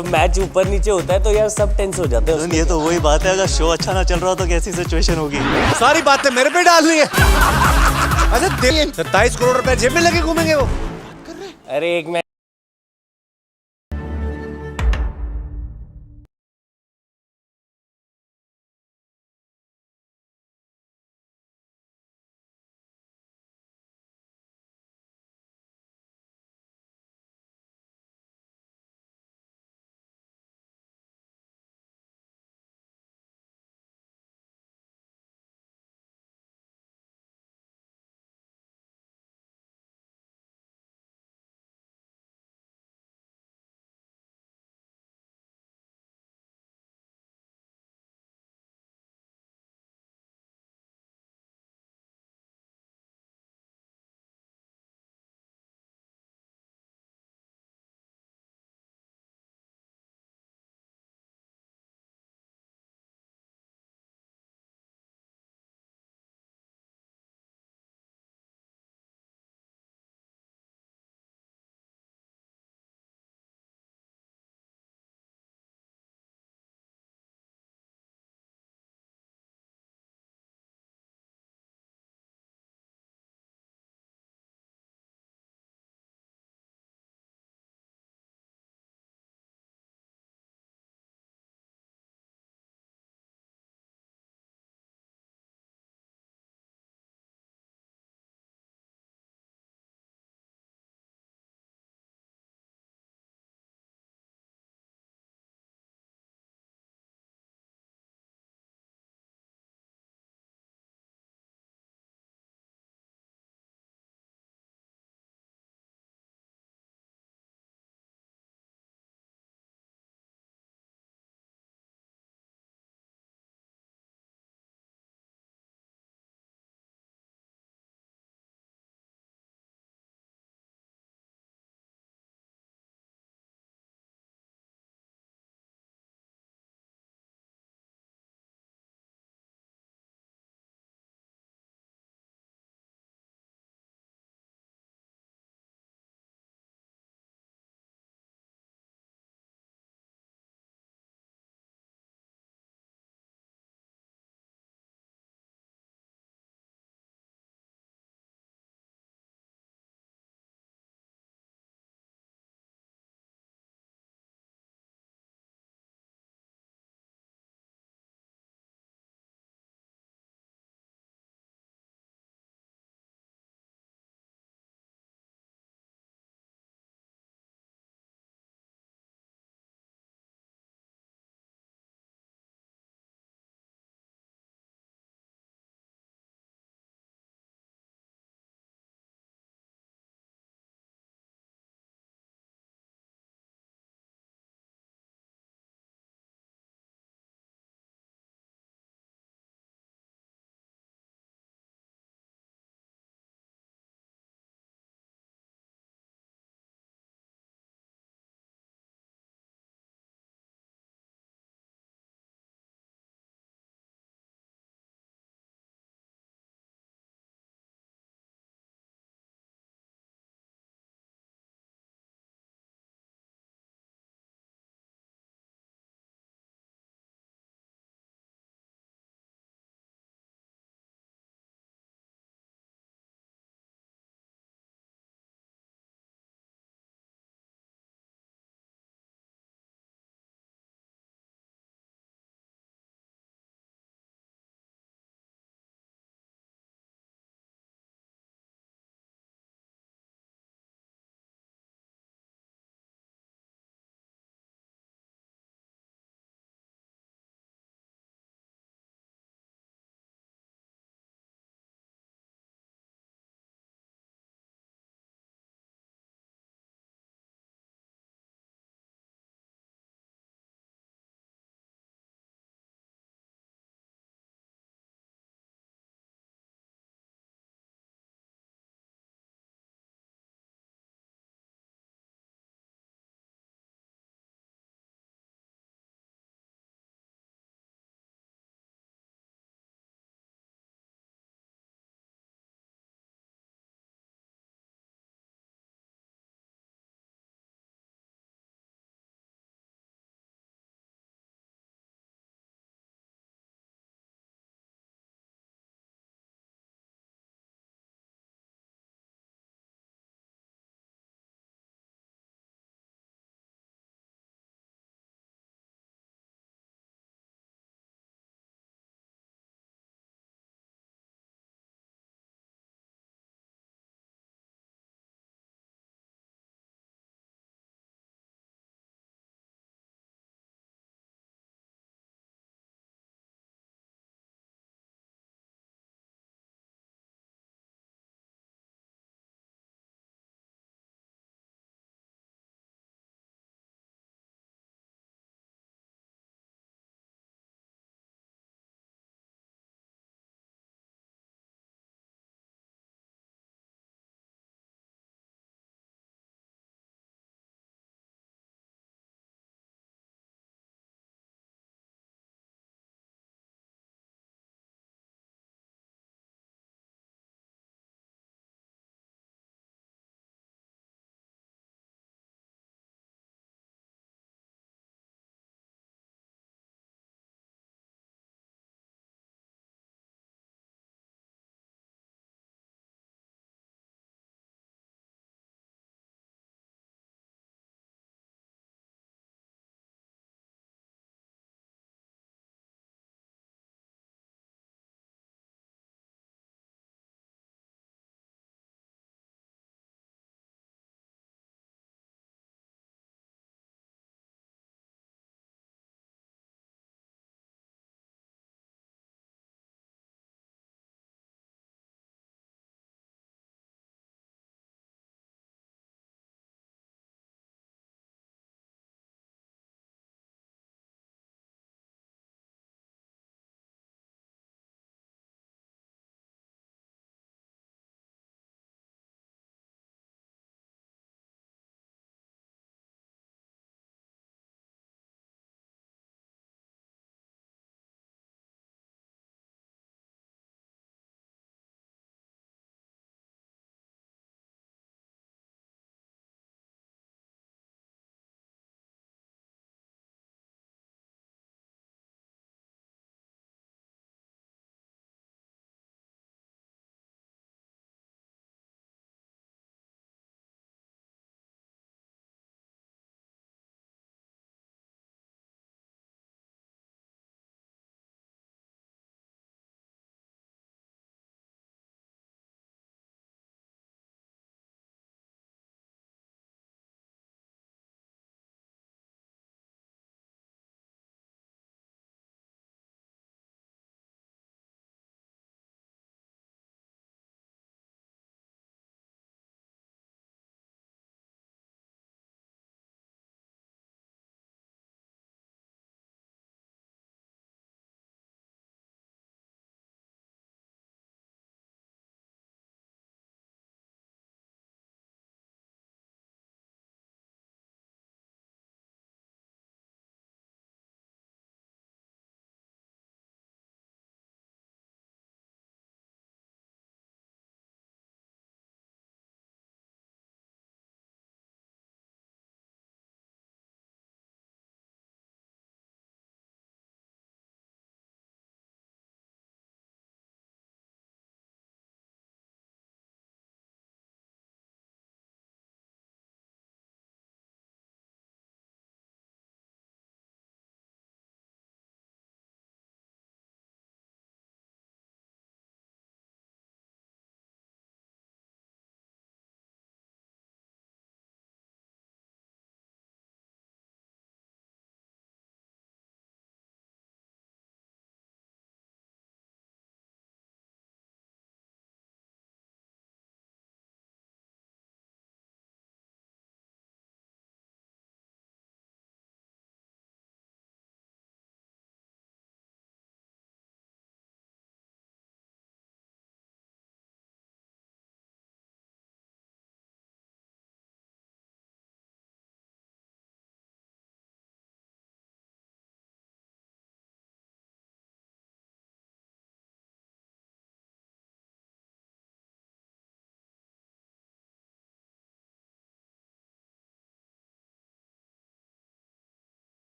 जब मैच ऊपर नीचे होता है तो यार सब टेंस हो जाते हैं। ये तो वही बात है, अगर शो अच्छा ना चल रहा हो तो कैसी सिचुएशन होगी। सारी बातें मेरे पे डालनी है। अच्छा 27 करोड़ रुपए जेब में लगे घूमेंगे वो। अरे एक match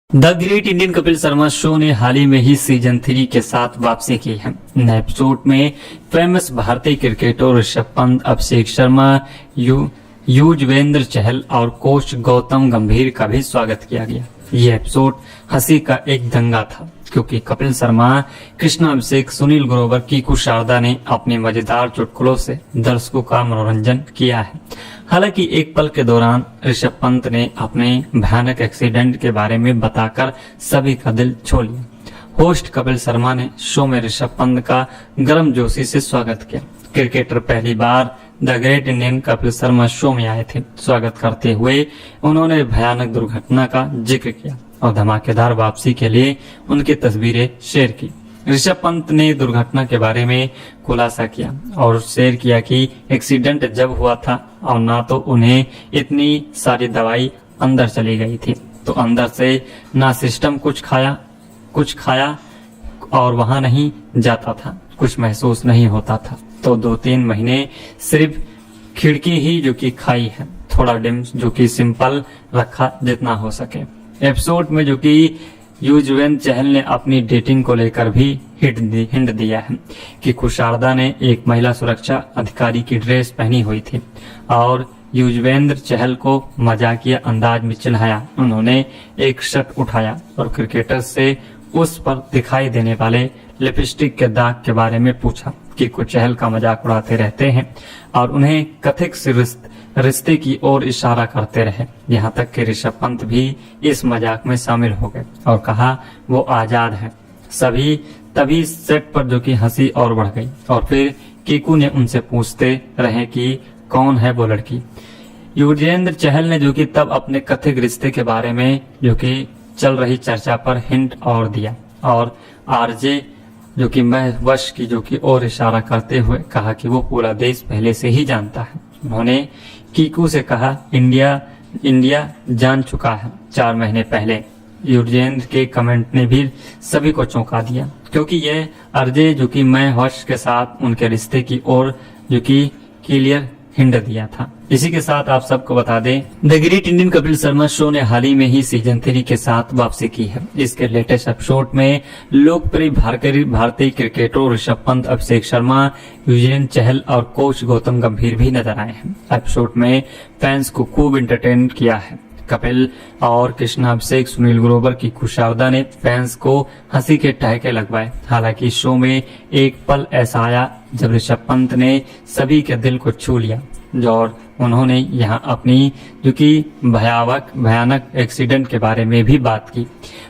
the great Indian Kapil Sharma show ने हाल ही में ही सीजन 3 के साथ वापसी की है। नए एपिसोड में फेमस भारतीय क्रिकेटर ऋषभ पंत, अभिषेक शर्मा, युजवेंद्र चहल और कोच गौतम गंभीर का भी स्वागत किया गया। यह एपिसोड हंसी का एक दंगा था क्योंकि कपिल शर्मा, कृष्णा अभिषेक, सुनील ग्रोवर, कीकू शारदा ने अपने मजेदार चुटकुलों से दर्शकों का मनोरंजन किया है। हालांकि एक पल के दौरान ऋषभ पंत ने अपने भयानक एक्सीडेंट के बारे में बताकर सभी का दिल छू लिया। होस्ट कपिल शर्मा ने शो में ऋषभ पंत का गर्मजोशी से स्वागत किया। क्रिकेटर पहली बार the great Indian Kapil Sharma show में आए थे। स्वागत करते हुए उन्होंने भयानक दुर्घटना का जिक्र किया और धमाकेदार वापसी के लिए उनकी तस्वीरें शेयर की। ऋषभ पंत ने दुर्घटना के बारे में खुलासा किया और शेयर किया कि एक्सीडेंट जब हुआ था और ना तो उन्हें इतनी सारी दवाई अंदर चली गई थी, तो अंदर से ना सिस्टम कुछ खाया और वहां नहीं जाता था, कुछ महसूस नहीं होता था। तो 2-3 महीने सिर्फ खिड़की ही जो कि खाई है, थोड़ा डिम जो कि सिंपल रखा जितना हो सके। एपिसोड में जो कि युजवेंद्र चहल ने अपनी डेटिंग को लेकर भी हिंट दिया है कि शारदा ने एक महिला सुरक्षा अधिकारी की ड्रेस पहनी हुई थी और युजवेंद्र चहल को मजाकिया अंदाज में चिढ़ाया। उन्होंने एक शर्ट उठाया और क्रिकेटर से उस पर दिखाई देने वाले लिपस्टिक के दाग के बारे में पूछा कि कुछ चहल का मजाक उड़ाते रहते हैं और उन्हें कथित से रिश्ते की ओर इशारा करते रहे। यहाँ तक कि ऋषभ पंत भी इस मजाक में शामिल हो गए और कहा वो आजाद है। तभी सेट पर जो कि हंसी और बढ़ गई और फिर कीकू ने उनसे पूछते रहे कि कौन है वो लड़की। युजवेंद्र चहल ने जो कि तब अपने कथित रिश्ते के बारे में जो कि चल रही चर्चा पर हिंट और दिया और आरजे जो कि मैं वश की जो कि और इशारा करते हुए कहा कि वो पूरा देश पहले से ही जानता है। उन्होंने कीकू से कहा इंडिया जान चुका है 4 महीने पहले। युजवेंद्र के कमेंट ने भी सभी को चौंका दिया क्योंकि यह आरजे जो कि मैं वश के साथ उनके रिश्ते की ओर जो कि क्लियर हिंट दिया था। इसी के साथ आप सबको बता दें, the great Indian Kapil Sharma show ने हाल ही में ही सीजन 3 के साथ वापसी की है। इसके लेटेस्ट एपिसोड में लोकप्रिय भारतीय क्रिकेटर ऋषभ पंत, अभिषेक शर्मा, युजवेंद्र चहल और कोच गौतम गंभीर भी नजर आए हैं। एपिसोड में फैंस को खूब एंटरटेन किया है। कपिल और कृष्णा अभिषेक, सुनील ग्रोवर की शारदा ने फैंस को हंसी के ठहाके लगवाए। हालांकि शो में एक पल ऐसा आया जब ऋषभ पंत ने सभी के दिल को छू लिया और उन्होंने यहां अपनी जो कि भयानक एक्सीडेंट के बारे में भी बात की।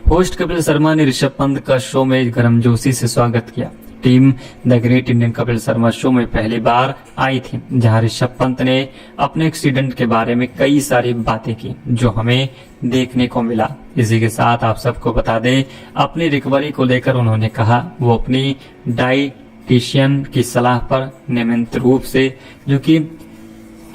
होस्ट कपिल शर्मा ने ऋषभ पंत का शो में गर्मजोशी से स्वागत किया। Team the great Indian Kapil Sharma show में पहली बार आई थी जहां ऋषभ पंत ने अपने एक्सीडेंट के बारे में कई सारी बातें की जो हमें देखने को मिला। इसी के साथ आप सबको बता दें, अपनी रिकवरी को लेकर उन्होंने कहा वो अपनी डाइटिशियन की सलाह पर नियमित रूप से जो कि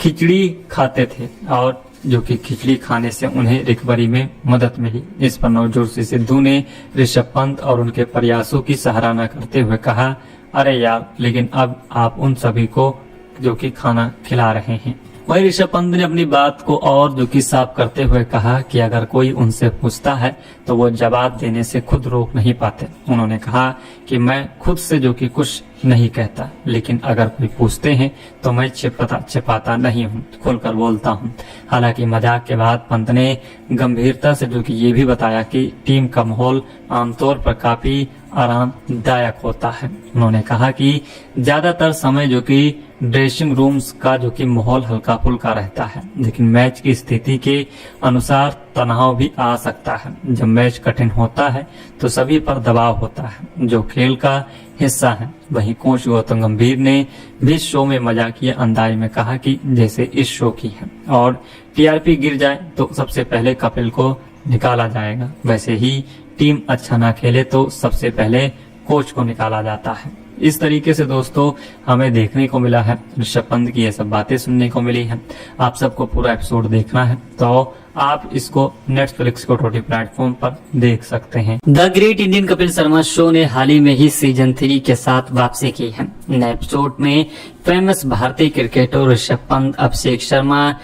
खिचड़ी खाते थे और जो कि खिचड़ी खाने से उन्हें रिकवरी में मदद मिली। इस पर नवजोशी सिद्धू ने ऋषभ पंत और उनके प्रयासों की सराहना करते हुए कहा, अरे यार, लेकिन अब आप उन सभी को जो कि खाना खिला रहे हैं। वहीं ऋषभ पंत ने अपनी बात को और जो कि साफ करते हुए कहा कि अगर कोई उनसे पूछता है तो वो जवाब देने से खुद रोक नहीं पाते। उन्होंने कहा कि मैं खुद से जो कि कुछ नहीं कहता, लेकिन अगर कोई पूछते हैं तो मैं छिपाता नहीं हूँ, खुलकर बोलता हूँ। हालांकि मजाक के बाद पंत ने गंभीरता से जो कि ये भी बताया कि टीम का माहौल आमतौर पर काफी आरामदायक होता है। उन्होंने कहा कि ज्यादातर समय जो कि ड्रेसिंग रूम्स का जो कि माहौल हल्का फुल्का रहता है, लेकिन मैच की स्थिति के अनुसार तनाव भी आ सकता है। जब मैच कठिन होता है तो सभी पर दबाव होता है जो खेल का हिस्सा है। वहीं कोच गौतम गंभीर ने भी शो में मजाकिया अंदाज में कहा कि जैसे इस शो की है और टीआरपी गिर जाए तो सबसे पहले कपिल को निकाला जाएगा, वैसे ही टीम अच्छा ना खेले तो सबसे पहले कोच को निकाला जाता है। इस तरीके से दोस्तों हमें देखने को मिला है, ऋषभ पंत की ये सब बातें सुनने को मिली है। आप सबको पूरा एपिसोड देखना है तो आप इसको नेटफ्लिक्स को OTT प्लेटफॉर्म पर देख सकते हैं। The great Indian Kapil Sharma show ने हाल ही में ही सीजन 3 के साथ वापसी की है। नए एपिसोड में फेमस भारतीय क्रिकेटर ऋषभ पंत, अभिषेक शर्मा,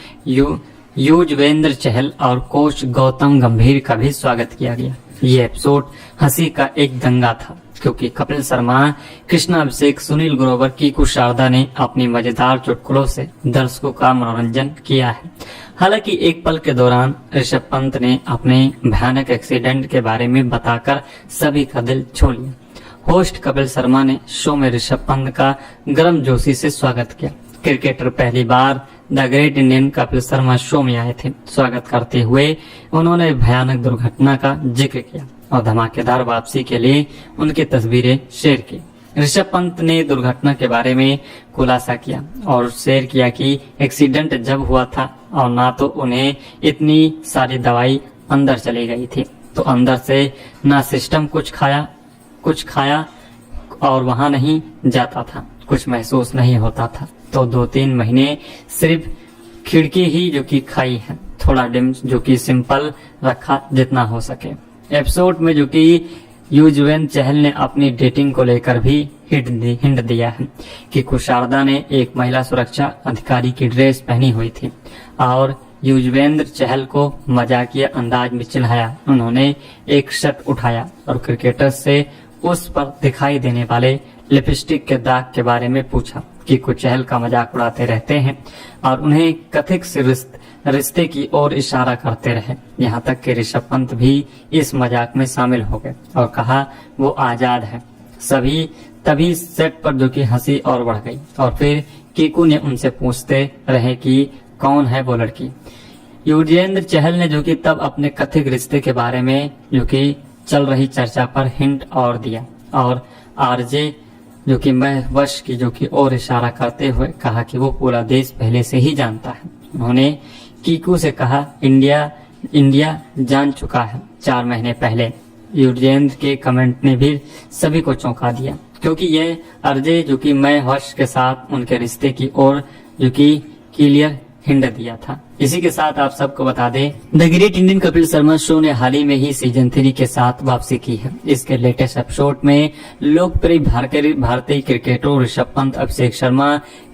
युजवेंद्र चहल और कोच गौतम गंभीर का भी स्वागत किया गया। ये एपिसोड हंसी का एक दंगा था क्योंकि कपिल शर्मा, कृष्णा अभिषेक, सुनील ग्रोवर, कीकू शारदा ने अपनी मजेदार चुटकुलों से दर्शकों का मनोरंजन किया है। हालांकि एक पल के दौरान ऋषभ पंत ने अपने भयानक एक्सीडेंट के बारे में बताकर सभी का दिल छू लिया। होस्ट कपिल शर्मा ने शो में ऋषभ पंत का गर्मजोशी से स्वागत किया। क्रिकेटर पहली बार the great Indian Kapil Sharma show में आए थे। स्वागत करते हुए उन्होंने भयानक दुर्घटना का जिक्र किया और धमाकेदार वापसी के लिए उनकी तस्वीरें शेयर की। ऋषभ पंत ने दुर्घटना के बारे में खुलासा किया और शेयर किया कि एक्सीडेंट जब हुआ था और ना तो उन्हें इतनी सारी दवाई अंदर चली गई थी, तो अंदर से ना सिस्टम कुछ खाया और वहां नहीं जाता था, कुछ महसूस नहीं होता था। तो 2-3 महीने सिर्फ खिड़की ही जो कि खाई है, थोड़ा डिम जो कि सिंपल रखा जितना हो सके। एपिसोड में जो कि युजवेंद्र चहल ने अपनी डेटिंग को लेकर भी हिंट दिया है कि कुशारदा ने एक महिला सुरक्षा अधिकारी की ड्रेस पहनी हुई थी और युजवेंद्र चहल को मजाकिया अंदाज में चिढ़ाया। उन्होंने एक शर्ट उठाया और क्रिकेटर से उस पर दिखाई देने वाले लिपस्टिक के दाग के बारे में पूछा कि कुछ चहल का मजाक उड़ाते रहते हैं और उन्हें कथित से रिश्ते की ओर इशारा करते रहे। यहाँ तक कि ऋषभ पंत भी इस मजाक में शामिल हो गए और कहा वो आजाद है। तभी सेट पर जो कि हंसी और बढ़ गई और फिर कीकू ने उनसे पूछते रहे कि कौन है वो लड़की। युजवेंद्र चहल ने जो कि तब अपने कथित रिश्ते के बारे में जो कि चल रही चर्चा पर हिंट और दिया और आरजे जो कि मैं वश की जो कि और इशारा करते हुए कहा कि वो पूरा देश पहले से ही जानता है। उन्होंने कीकू से कहा इंडिया जान चुका है 4 महीने पहले। युजवेंद्र के कमेंट ने भी सभी को चौंका दिया क्योंकि ये आरजे जो कि मैं वश के साथ उनके रिश्ते की ओर जो कि क्लियर हिंट दिया था। इसी के साथ आप सबको बता दें the great Indian Kapil Sharma show ने हाल ही में ही सीजन 3 के साथ वापसी की है। इसके लेटेस्ट एपिसोड में लोकप्रिय भारतीय क्रिकेटर ऋषभ पंत, अभिषेक शर्मा,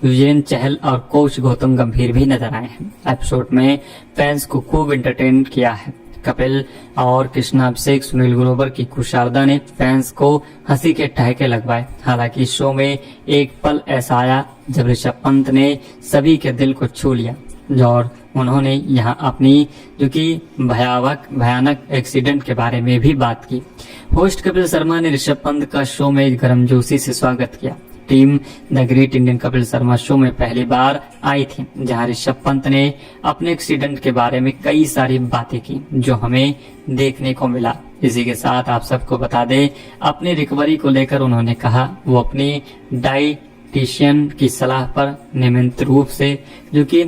युजवेंद्र चहल और कोच गौतम गंभीर भी नजर आए हैं। एपिसोड में फैंस को खूब एंटरटेन किया है। कपिल और कृष्णा अभिषेक, सुनील ग्रोवर की कुशारदा ने फैंस को हंसी के ठहाके लगवाए। हालांकि शो में एक पल ऐसा आया जब ऋषभ पंत ने सभी के दिल को छू लिया और उन्होंने यहां अपनी जो कि भयानक एक्सीडेंट के बारे में भी बात की। होस्ट कपिल शर्मा ने ऋषभ पंत का शो में गर्मजोशी से स्वागत किया। Team the great Indian Kapil Sharma show में पहली बार आई थी जहां ऋषभ पंत ने अपने एक्सीडेंट के बारे में कई सारी बातें की जो हमें देखने को मिला। इसी के साथ आप सबको बता दें अपनी रिकवरी को लेकर उन्होंने कहा वो अपनी डाइटिशियन की सलाह पर नियमित रूप से जो कि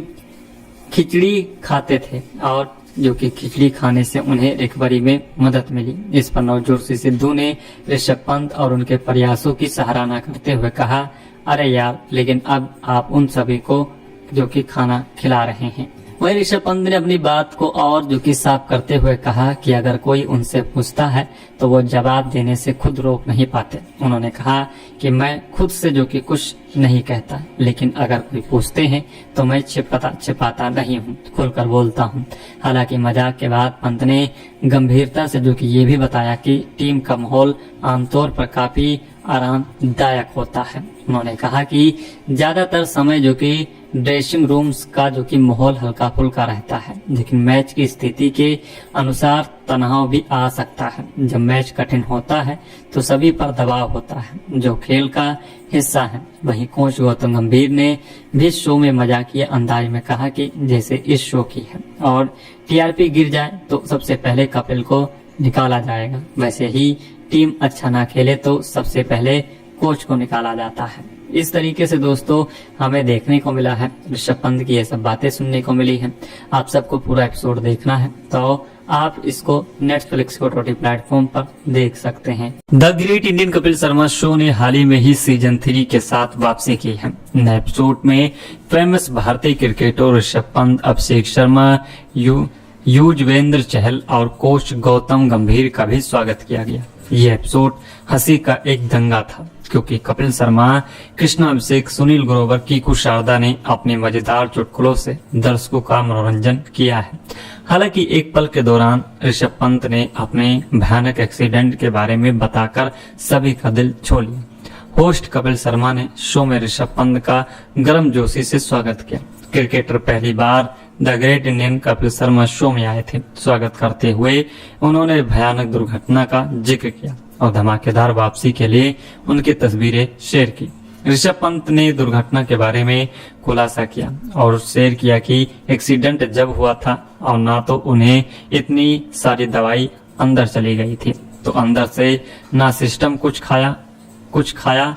खिचड़ी खाते थे और जो कि खिचड़ी खाने से उन्हें रिकवरी में मदद मिली। इस पर नवजोशी सिद्धू ने ऋषभ पंत और उनके प्रयासों की सराहना करते हुए कहा, अरे यार, लेकिन अब आप उन सभी को जो कि खाना खिला रहे हैं। वहीं ऋषभ पंत ने अपनी बात को और जो कि साफ करते हुए कहा कि अगर कोई उनसे पूछता है तो वो जवाब देने से खुद रोक नहीं पाते। उन्होंने कहा कि मैं खुद से जो कि कुछ नहीं कहता, लेकिन अगर कोई पूछते हैं तो मैं छिपाता नहीं हूँ, खुलकर बोलता हूँ। हालांकि मजाक के बाद पंत ने गंभीरता से जो कि ये भी बताया कि टीम का माहौल आमतौर पर काफी आरामदायक होता है। उन्होंने कहा कि ज्यादातर समय जो कि ड्रेसिंग रूम्स का जो कि माहौल हल्का फुल्का रहता है, लेकिन मैच की स्थिति के अनुसार तनाव भी आ सकता है। जब मैच कठिन होता है तो सभी पर दबाव होता है जो खेल का हिस्सा है। वहीं कोच गौतम गंभीर ने भी शो में मजाकिया अंदाज में कहा कि जैसे इस शो की है और टीआरपी गिर जाए तो सबसे पहले कपिल को निकाला जाएगा, वैसे ही टीम अच्छा ना खेले तो सबसे पहले कोच को निकाला जाता है। इस तरीके से दोस्तों हमें देखने को मिला है, ऋषभ पंत की ये सब बातें सुनने को मिली हैं। आप सबको पूरा एपिसोड देखना है तो आप इसको नेटफ्लिक्स को OTT प्लेटफॉर्म पर देख सकते हैं। The great Indian Kapil Sharma show ने हाल ही में ही सीजन 3 के साथ वापसी की है। नए एपिसोड में फेमस भारतीय क्रिकेटर ऋषभ पंत, अभिषेक शर्मा, युजवेंद्र चहल और कोच गौतम गंभीर का भी स्वागत किया गया। ये एपिसोड हंसी का एक दंगा था क्योंकि कपिल शर्मा, कृष्णा अभिषेक, सुनील ग्रोवर, कीकू शारदा ने अपने मजेदार चुटकुलों से दर्शकों का मनोरंजन किया है। हालांकि एक पल के दौरान ऋषभ पंत ने अपने भयानक एक्सीडेंट के बारे में बताकर सभी का दिल छू लिया। होस्ट कपिल शर्मा ने शो में ऋषभ पंत का गर्मजोशी से स्वागत किया। क्रिकेटर पहली बार the great Indian Kapil Sharma show में आए थे। स्वागत करते हुए उन्होंने भयानक दुर्घटना का जिक्र किया और धमाकेदार वापसी के लिए उनकी तस्वीरें शेयर की। ऋषभ पंत ने दुर्घटना के बारे में खुलासा किया और शेयर किया कि एक्सीडेंट जब हुआ था और ना तो उन्हें इतनी सारी दवाई अंदर चली गई थी, तो अंदर से ना सिस्टम कुछ खाया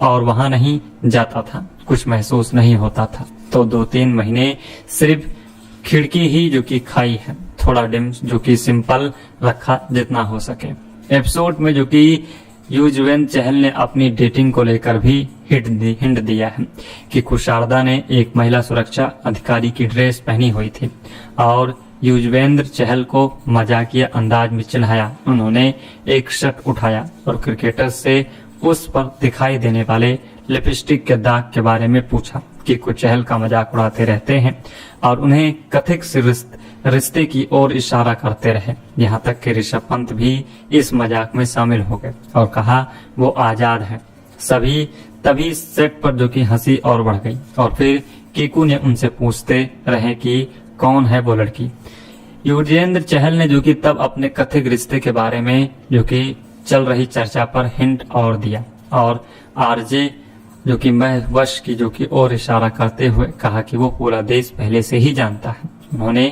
और वहां नहीं जाता था, कुछ महसूस नहीं होता था। तो 2-3 महीने सिर्फ खिड़की ही जो कि खाई है, थोड़ा डिम जो कि सिंपल रखा जितना हो सके। एपिसोड में जो कि युजवेंद्र चहल ने अपनी डेटिंग को लेकर भी हिंट दिया है कि शारदा ने एक महिला सुरक्षा अधिकारी की ड्रेस पहनी हुई थी और युजवेंद्र चहल को मजाकिया अंदाज में चिढ़ाया। उन्होंने एक शर्ट उठाया और क्रिकेटर से उस पर दिखाई देने वाले लिपस्टिक के दाग के बारे में पूछा कि कुछ चहल का मजाक उड़ाते रहते हैं और उन्हें कथित से रिश्ते की ओर इशारा करते रहे। यहाँ तक कि ऋषभ पंत भी इस मजाक में शामिल हो गए और कहा वो आजाद है। तभी सेट पर जो कि हंसी और बढ़ गई और फिर कीकू ने उनसे पूछते रहे कि कौन है वो लड़की। युजवेंद्र चहल ने जो कि तब अपने कथित रिश्ते के बारे में जो कि चल रही चर्चा पर हिंट और दिया और आरजे जो कि मैं वश की जो कि और इशारा करते हुए कहा कि वो पूरा देश पहले से ही जानता है। उन्होंने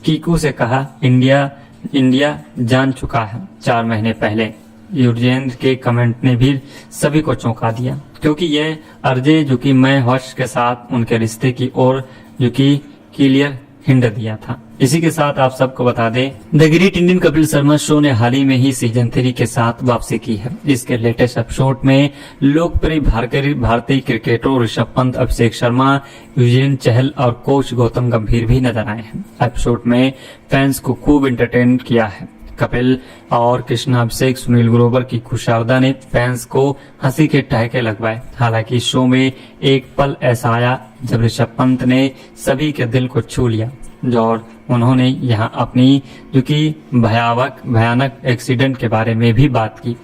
कीकू से कहा इंडिया जान चुका है 4 महीने पहले। युजवेंद्र के कमेंट ने भी सभी को चौंका दिया क्योंकि यह आरजे जो कि मैं वश के साथ उनके रिश्ते की ओर जो कि क्लियर हिंट दिया था। इसी के साथ आप सबको बता दें the great Indian Kapil Sharma show ने हाल ही में ही सीजन 3 के साथ वापसी की है। इसके लेटेस्ट एपिसोड में लोकप्रिय भारतीय क्रिकेटर ऋषभ पंत, अभिषेक शर्मा, युजवेंद्र चहल और कोच गौतम गंभीर भी नजर आए हैं। एपिसोड में फैंस को खूब एंटरटेन किया है। कपिल और कृष्णा अभिषेक, सुनील ग्रोवर की शारदा ने फैंस को हंसी के ठहाके लगवाए। हालांकि शो में एक पल ऐसा आया जब ऋषभ पंत ने सभी के दिल को छू लिया और उन्होंने यहां अपनी जो कि भयानक एक्सीडेंट के बारे में भी बात की।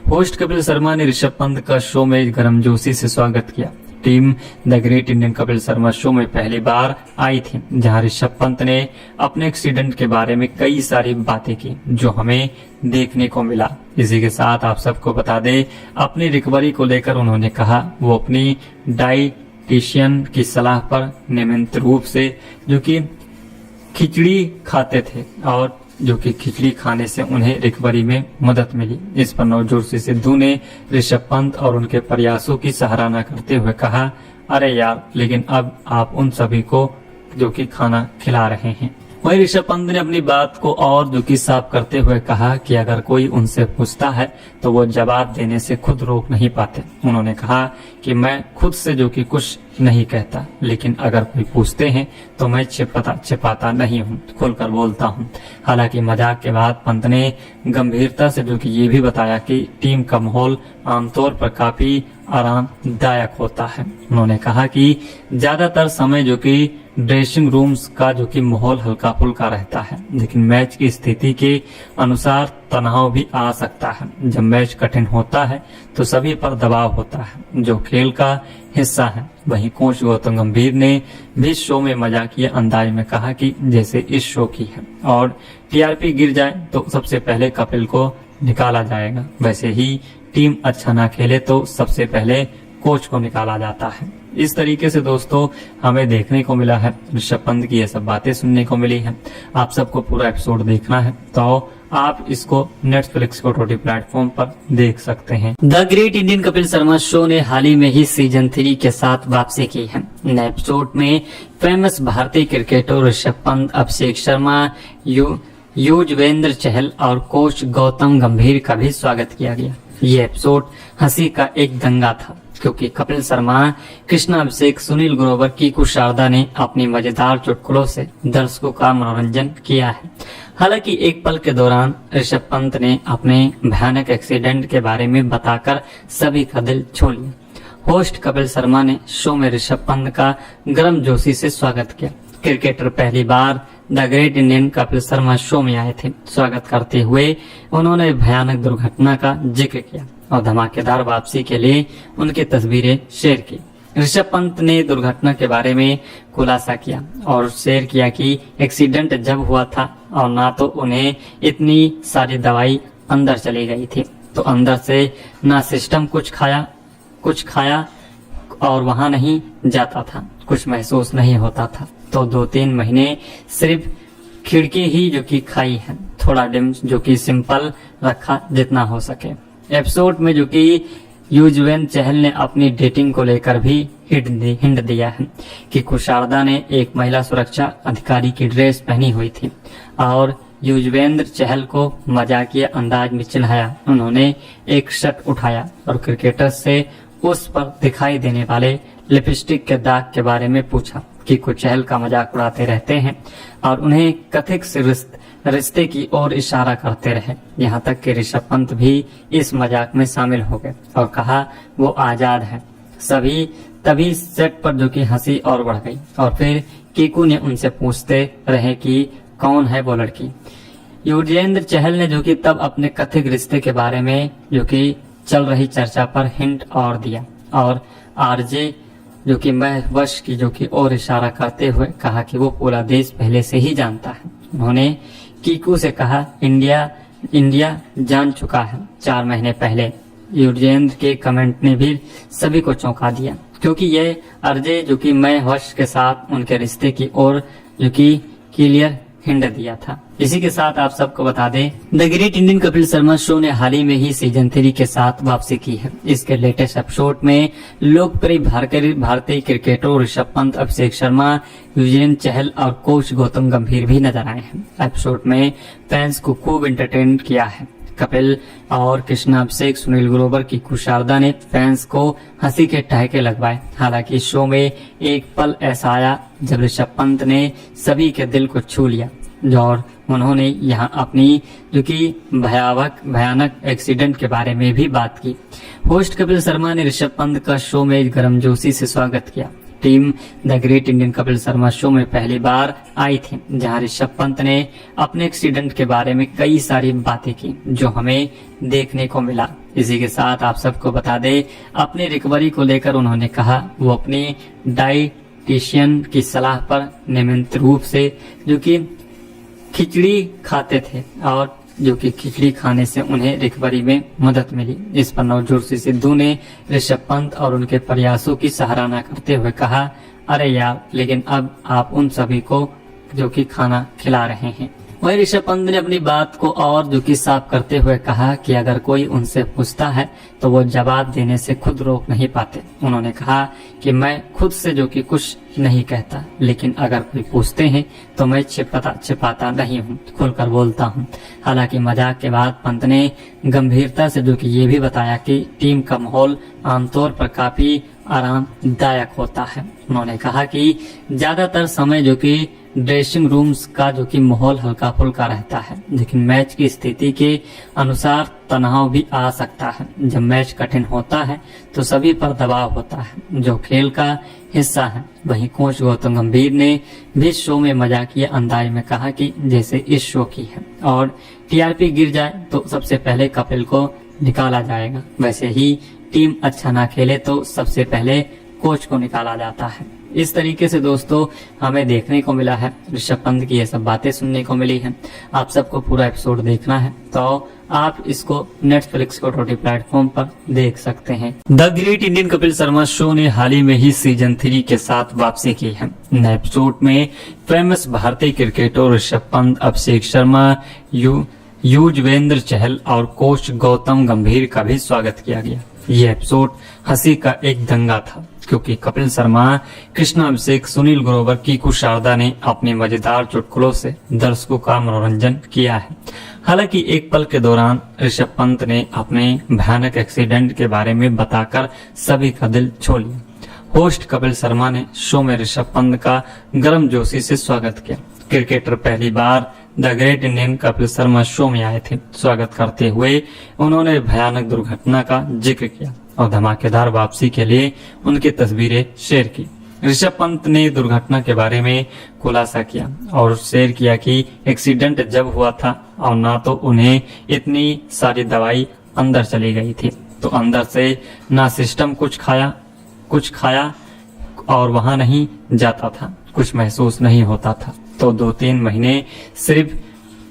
होस्ट कपिल शर्मा ने ऋषभ पंत का शो में गर्मजोशी से स्वागत किया। Team the great Indian Kapil Sharma show में पहली बार आई थी जहां ऋषभ पंत ने अपने एक्सीडेंट के बारे में कई सारी बातें की जो हमें देखने को मिला। इसी के साथ आप सबको बता दें अपनी रिकवरी को लेकर उन्होंने कहा वो अपनी डाइटिशियन की सलाह पर नियमित रूप से जो कि खिचड़ी खाते थे और जो कि खिचड़ी खाने से उन्हें रिकवरी में मदद मिली। इस पर नवजोशी सिद्धू ने ऋषभ पंत और उनके प्रयासों की सराहना करते हुए कहा, अरे यार, लेकिन अब आप उन सभी को जो कि खाना खिला रहे हैं। वहीं ऋषभ पंत ने अपनी बात को और जो कि साफ करते हुए कहा कि अगर कोई उनसे पूछता है तो वो जवाब देने से खुद रोक नहीं पाते। उन्होंने कहा कि मैं खुद से जो कि कुछ नहीं कहता, लेकिन अगर कोई पूछते हैं तो मैं छिपाता नहीं हूँ, खुलकर बोलता हूँ। हालांकि मजाक के बाद पंत ने गंभीरता से जो कि ये भी बताया कि टीम का माहौल आमतौर पर काफी आरामदायक होता है। उन्होंने कहा कि ज्यादातर समय जो कि ड्रेसिंग रूम्स का जो कि माहौल हल्का फुल्का रहता है, लेकिन मैच की स्थिति के अनुसार तनाव भी आ सकता है। जब मैच कठिन होता है तो सभी पर दबाव होता है जो खेल का हिस्सा है। वहीं कोच गौतम गंभीर ने भी शो में मजाकिया अंदाज में कहा कि जैसे इस शो की है और टीआरपी गिर जाए तो सबसे पहले कपिल को निकाला जाएगा, वैसे ही टीम अच्छा ना खेले तो सबसे पहले कोच को निकाला जाता है। इस तरीके से दोस्तों हमें देखने को मिला है, ऋषभ पंत की ये सब बातें सुनने को मिली है। आप सबको पूरा एपिसोड देखना है तो आप इसको नेटफ्लिक्स को OTT प्लेटफॉर्म पर देख सकते हैं। The great Indian Kapil Sharma show ने हाल ही में ही सीजन 3 के साथ वापसी की है। नए एपिसोड में फेमस भारतीय क्रिकेटर ऋषभ पंत, अभिषेक शर्मा, युजवेंद्र चहल और कोच गौतम गंभीर का भी स्वागत किया गया। ये एपिसोड हंसी का एक दंगा था। क्योंकि कपिल शर्मा, कृष्णा अभिषेक, सुनील ग्रोवर, कीकू शारदा ने अपनी मजेदार चुटकुलों से दर्शकों का मनोरंजन किया है। हालांकि एक पल के दौरान ऋषभ पंत ने अपने भयानक एक्सीडेंट के बारे में बताकर सभी का दिल छू लिया। होस्ट कपिल शर्मा ने शो में ऋषभ पंत का गर्मजोशी से स्वागत किया। क्रिकेटर पहली बार the great Indian Kapil Sharma show में आए थे। स्वागत करते हुए उन्होंने भयानक दुर्घटना का जिक्र किया और धमाकेदार वापसी के लिए उनकी तस्वीरें शेयर की। ऋषभ पंत ने दुर्घटना के बारे में खुलासा किया और शेयर किया कि एक्सीडेंट जब हुआ था और ना तो उन्हें इतनी सारी दवाई अंदर चली गई थी, तो अंदर से ना सिस्टम कुछ खाया और वहां नहीं जाता था, कुछ महसूस नहीं होता था। तो 2-3 महीने सिर्फ खिड़की ही जो कि खाई है, थोड़ा डिम जो कि सिंपल रखा जितना हो सके। एपिसोड में जो कि युजवेंद्र चहल ने अपनी डेटिंग को लेकर भी हिंट दिया है कि शारदा ने एक महिला सुरक्षा अधिकारी की ड्रेस पहनी हुई थी और युजवेंद्र चहल को मजाकिया अंदाज में चिढ़ाया। उन्होंने एक शर्ट उठाया और क्रिकेटर से उस पर दिखाई देने वाले लिपस्टिक के दाग के बारे में पूछा कि चहल का मजाक उड़ाते रहते हैं और उन्हें कथित से रिश्ते की ओर इशारा करते रहे। यहाँ तक कि ऋषभ पंत भी इस मजाक में शामिल हो गए और कहा वो आजाद है। तभी सेट पर जो कि हंसी और बढ़ गई और फिर कीकू ने उनसे पूछते रहे कि कौन है वो लड़की। युजवेंद्र चहल ने जो कि तब अपने कथित रिश्ते के बारे में जो कि चल रही चर्चा पर हिंट और दिया और आरजे जो कि महवश की जो कि और इशारा करते हुए कहा कि वो पूरा देश पहले से ही जानता है। उन्होंने कीकू से कहा इंडिया जान चुका है 4 महीने पहले। युजवेंद्र के कमेंट ने भी सभी को चौंका दिया क्योंकि ये आरजे जो कि महवश के साथ उनके रिश्ते की ओर जो कि क्लियर हिंट दिया था। इसी के साथ आप सबको बता दें the great Indian Kapil Sharma show ने हाल ही में ही सीजन 3 के साथ वापसी की है। इसके लेटेस्ट एपिसोड में लोकप्रिय भारतीय क्रिकेटर ऋषभ पंत, अभिषेक शर्मा, युजवेंद्र चहल और कोच गौतम गंभीर भी नजर आए हैं। एपिसोड में फैंस को खूब एंटरटेन किया है। कपिल और कृष्णा अभिषेक, सुनील ग्रोवर, कीकू शारदा ने फैंस को हंसी के ठहाके लगवाए। हालांकि शो में एक पल ऐसा आया जब ऋषभ पंत ने सभी के दिल को छू लिया और उन्होंने यहां अपनी जो कि भयानक एक्सीडेंट के बारे में भी बात की। होस्ट कपिल शर्मा ने ऋषभ पंत का शो में गर्मजोशी से स्वागत किया। Team the great Indian Kapil Sharma show में पहली बार आई थी जहां ऋषभ पंत ने अपने एक्सीडेंट के बारे में कई सारी बातें की जो हमें देखने को मिला। इसी के साथ आप सबको बता दें अपनी रिकवरी को लेकर उन्होंने कहा वो अपनी डाइटिशियन की सलाह पर नियमित रूप से जो कि खिचड़ी खाते थे और जो कि खिचड़ी खाने से उन्हें रिकवरी में मदद मिली। इस पर नवजोशी सिद्धू ने ऋषभ पंत और उनके प्रयासों की सराहना करते हुए कहा, अरे यार, लेकिन अब आप उन सभी को जो कि खाना खिला रहे हैं। वहीं ऋषभ पंत ने अपनी बात को और जो कि साफ करते हुए कहा कि अगर कोई उनसे पूछता है तो वो जवाब देने से खुद रोक नहीं पाते। उन्होंने कहा कि मैं खुद से जो कि कुछ नहीं कहता, लेकिन अगर कोई पूछते हैं तो मैं छिपाता नहीं हूँ, खुलकर बोलता हूँ। हालांकि मजाक के बाद पंत ने गंभीरता से जो कि ये भी बताया कि टीम का माहौल आमतौर पर काफी आरामदायक होता है। उन्होंने कहा कि ज्यादातर समय जो कि ड्रेसिंग रूम्स का जो कि माहौल हल्का फुल्का रहता है, लेकिन मैच की स्थिति के अनुसार तनाव भी आ सकता है। जब मैच कठिन होता है तो सभी पर दबाव होता है जो खेल का हिस्सा है। वहीं कोच गौतम गंभीर ने भी शो में मजाकिया अंदाज में कहा कि जैसे इस शो की है और टीआरपी गिर जाए तो सबसे पहले कपिल को निकाला जाएगा, वैसे ही टीम अच्छा ना खेले तो सबसे पहले कोच को निकाला जाता है। इस तरीके से दोस्तों हमें देखने को मिला है, ऋषभ पंत की ये सब बातें सुनने को मिली हैं। आप सबको पूरा एपिसोड देखना है तो आप इसको नेटफ्लिक्स को OTT प्लेटफॉर्म पर देख सकते हैं। The great Indian Kapil Sharma show ने हाल ही में ही सीजन 3 के साथ वापसी की है। नए एपिसोड में फेमस भारतीय क्रिकेटर ऋषभ पंत, अभिषेक शर्मा, युजवेंद्र चहल और कोच गौतम गंभीर का भी स्वागत किया गया। ये एपिसोड हंसी का एक दंगा था क्योंकि कपिल शर्मा, कृष्णा अभिषेक, सुनील ग्रोवर, कीकू शारदा ने अपने मजेदार चुटकुलों से दर्शकों का मनोरंजन किया है। हालांकि एक पल के दौरान ऋषभ पंत ने अपने भयानक एक्सीडेंट के बारे में बताकर सभी का दिल छू लिया। होस्ट कपिल शर्मा ने शो में ऋषभ पंत का गर्मजोशी से स्वागत किया। क्रिकेटर पहली बार the great Indian Kapil Sharma show में आए थे। स्वागत करते हुए उन्होंने भयानक दुर्घटना का जिक्र किया और धमाकेदार वापसी के लिए उनकी तस्वीरें शेयर की। ऋषभ पंत ने दुर्घटना के बारे में खुलासा किया और शेयर किया कि एक्सीडेंट जब हुआ था और ना तो उन्हें इतनी सारी दवाई अंदर चली गई थी, तो अंदर से ना सिस्टम कुछ खाया और वहां नहीं जाता था, कुछ महसूस नहीं होता था। तो 2-3 महीने सिर्फ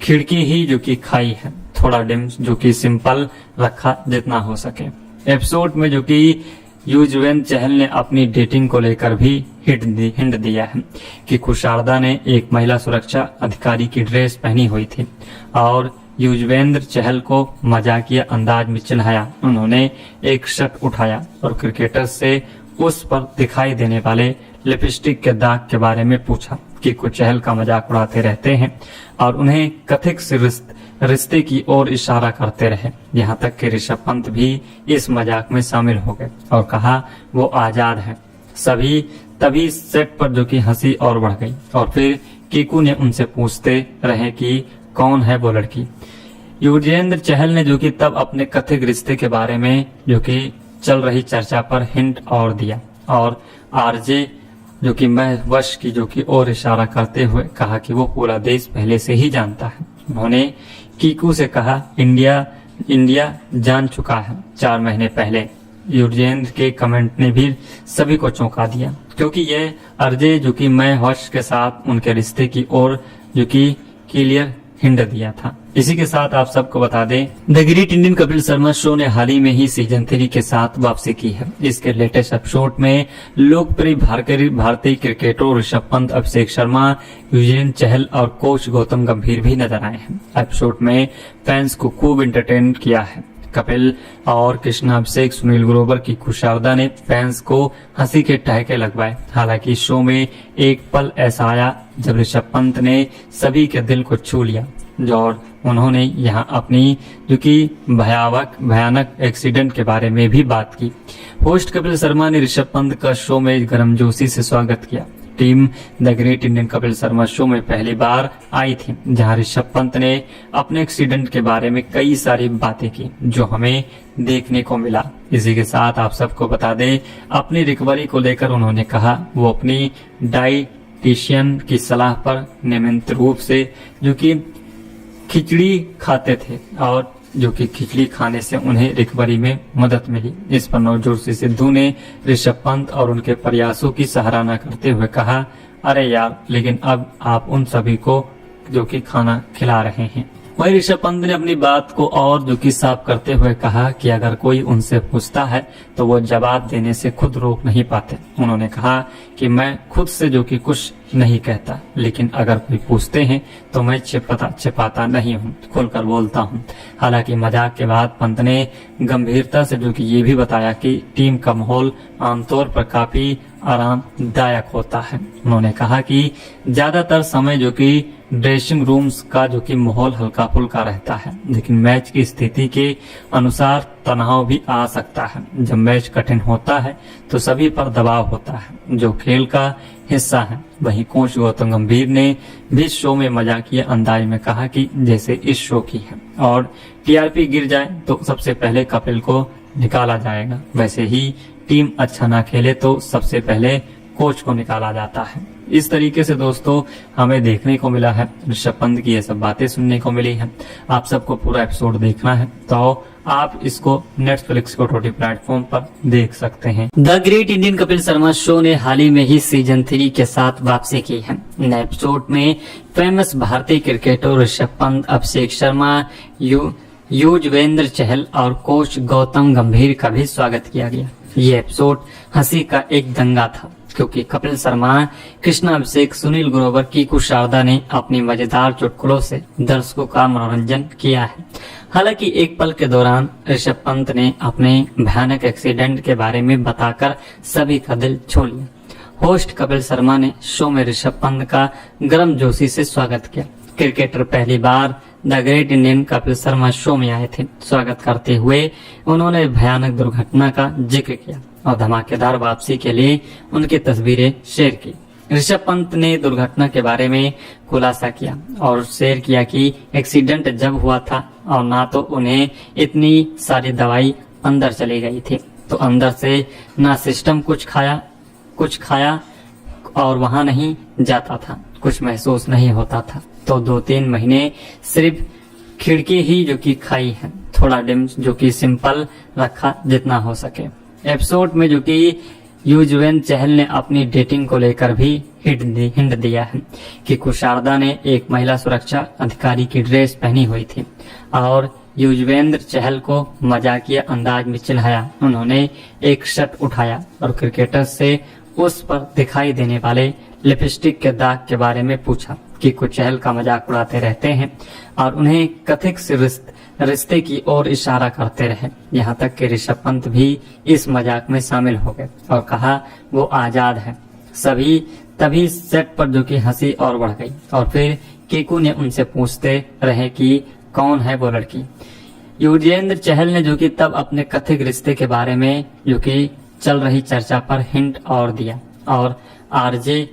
खिड़की ही जो कि खाई है, थोड़ा डिम जो कि सिंपल रखा जितना हो सके। एपिसोड में जो कि युजवेंद्र चहल ने अपनी डेटिंग को लेकर भी हिंट दिया है कि कुशारदा ने एक महिला सुरक्षा अधिकारी की ड्रेस पहनी हुई थी और युजवेंद्र चहल को मजाकिया अंदाज में चिढ़ाया। उन्होंने एक शर्ट उठाया और क्रिकेटर से उस पर दिखाई देने वाले लिपस्टिक के दाग के बारे में पूछा कि कुछ चहल का मजाक उड़ाते रहते हैं और उन्हें कथित से रिश्ते की ओर इशारा करते रहे। यहाँ तक कि ऋषभ पंत भी इस मजाक में शामिल हो गए और कहा वो आजाद है। सभी तभी सेट पर जो कि हंसी और बढ़ गई और फिर कीकू ने उनसे पूछते रहे कि कौन है वो लड़की। युजवेंद्र चहल ने जो कि तब अपने कथित रिश्ते के बारे में जो कि चल रही चर्चा पर हिंट और दिया और आरजे जो कि मैं वश की जो कि और इशारा करते हुए कहा कि वो पूरा देश पहले से ही जानता है। उन्होंने कीकू से कहा इंडिया जान चुका है 4 महीने पहले। युजवेंद्र के कमेंट ने भी सभी को चौंका दिया क्योंकि ये आरजे जो कि मैं वश के साथ उनके रिश्ते की ओर जो कि क्लियर हिंट दिया था। इसी के साथ आप सबको बता दें, the great Indian Kapil Sharma show ने हाल ही में ही सीजन 3 के साथ वापसी की है। इसके लेटेस्ट एपिसोड में लोकप्रिय भारतीय क्रिकेटरों ऋषभ पंत, अभिषेक शर्मा, युजवेंद्र चहल और कोच गौतम गंभीर भी नजर आए हैं। एपिसोड में फैंस को खूब एंटरटेन किया है। कपिल और कृष्णा अभिषेक, सुनील ग्रोवर की कुशारदा ने फैंस को हंसी के ठहाके लगवाए। हालांकि शो में एक पल ऐसा आया जब ऋषभ पंत ने सभी के दिल को छू लिया और उन्होंने यहाँ अपनी जो कि भयानक एक्सीडेंट के बारे में भी बात की। होस्ट कपिल शर्मा ने ऋषभ पंत का शो में गर्मजोशी से स्वागत किया। Team the great Indian Kapil Sharma show में पहली बार आई थी, जहां ऋषभ पंत ने अपने एक्सीडेंट के बारे में कई सारी बातें की जो हमें देखने को मिला। इसी के साथ आप सबको बता दें, अपनी रिकवरी को लेकर उन्होंने कहा वो अपनी डाइटिशियन की सलाह पर नियमित रूप से जो कि खिचड़ी खाते थे और जो कि खिचड़ी खाने से उन्हें रिकवरी में मदद मिली। इस पर नवजोशी सिद्धू ने ऋषभ पंत और उनके प्रयासों की सराहना करते हुए कहा, अरे यार, लेकिन अब आप उन सभी को जो कि खाना खिला रहे हैं। वहीं ऋषभ पंत ने अपनी बात को और जो कि साफ करते हुए कहा कि अगर कोई उनसे पूछता है तो वो जवाब देने से खुद रोक नहीं पाते। उन्होंने कहा कि मैं खुद से जो कि कुछ नहीं कहता, लेकिन अगर कोई पूछते हैं तो मैं छिपाता नहीं हूँ, खुलकर बोलता हूँ। हालांकि मजाक के बाद पंत ने गंभीरता से जो कि ये भी बताया कि टीम का माहौल आमतौर पर काफी आरामदायक होता है। उन्होंने कहा कि ज्यादातर समय जो कि ड्रेसिंग रूम्स का जो कि माहौल हल्का फुल्का रहता है, लेकिन मैच की स्थिति के अनुसार तनाव भी आ सकता है। जब मैच कठिन होता है तो सभी पर दबाव होता है जो खेल का हिस्सा है। वहीं कोच गौतम गंभीर ने भी शो में मजाकिया अंदाज में कहा कि जैसे इस शो की है और टीआरपी गिर जाए तो सबसे पहले कपिल को निकाला जाएगा, वैसे ही टीम अच्छा ना खेले तो सबसे पहले कोच को निकाला जाता है। इस तरीके से दोस्तों हमें देखने को मिला है, ऋषभ पंत की ये सब बातें सुनने को मिली हैं। आप सबको पूरा एपिसोड देखना है तो आप इसको नेटफ्लिक्स को OTT प्लेटफॉर्म पर देख सकते हैं। The great Indian Kapil Sharma show ने हाल ही में ही सीजन 3 के साथ वापसी की है। नए एपिसोड में फेमस भारतीय क्रिकेटर ऋषभ पंत, अभिषेक शर्मा, युजवेंद्र चहल और कोच गौतम गंभीर का भी स्वागत किया गया। ये एपिसोड हंसी का एक दंगा था। क्योंकि कपिल शर्मा, कृष्णा अभिषेक, सुनील ग्रोवर, कीकू शारदा ने अपनी मजेदार चुटकुलों से दर्शकों का मनोरंजन किया है। हालांकि एक पल के दौरान ऋषभ पंत ने अपने भयानक एक्सीडेंट के बारे में बताकर सभी का दिल छू लिया। होस्ट कपिल शर्मा ने शो में ऋषभ पंत का गर्मजोशी से स्वागत किया। क्रिकेटर पहली बार the great Indian Kapil Sharma show में आए थे। स्वागत करते हुए उन्होंने भयानक दुर्घटना का जिक्र किया और धमाकेदार वापसी के लिए उनकी तस्वीरें शेयर की। ऋषभ पंत ने दुर्घटना के बारे में खुलासा किया और शेयर किया कि एक्सीडेंट जब हुआ था और ना तो उन्हें इतनी सारी दवाई अंदर चली गई थी, तो अंदर से ना सिस्टम कुछ खाया और वहां नहीं जाता था, कुछ महसूस नहीं होता था। तो 2-3 महीने सिर्फ खिड़की ही जो कि खाई है, थोड़ा डिम जो कि सिंपल रखा जितना हो सके। एपिसोड में जो कि युजवेंद्र चहल ने अपनी डेटिंग को लेकर भी हिंट दिया है कि कुशारदा ने एक महिला सुरक्षा अधिकारी की ड्रेस पहनी हुई थी और युजवेंद्र चहल को मजाकिया अंदाज में चिल्लाया। उन्होंने एक शर्ट उठाया और क्रिकेटर से उस पर दिखाई देने वाले लिपस्टिक के दाग के बारे में पूछा कि कुछ चहल का मजाक उड़ाते रहते हैं और उन्हें कथित से रिश्ते की ओर इशारा करते रहे। यहाँ तक कि ऋषभ पंत भी इस मजाक में शामिल हो गए और कहा वो आजाद है। तभी सेट पर जो कि हंसी और बढ़ गई और फिर कीकू ने उनसे पूछते रहे कि कौन है वो लड़की। युजवेंद्र चहल ने जो कि तब अपने कथित रिश्ते के बारे में जो कि चल रही चर्चा पर हिंट और दिया और आरजे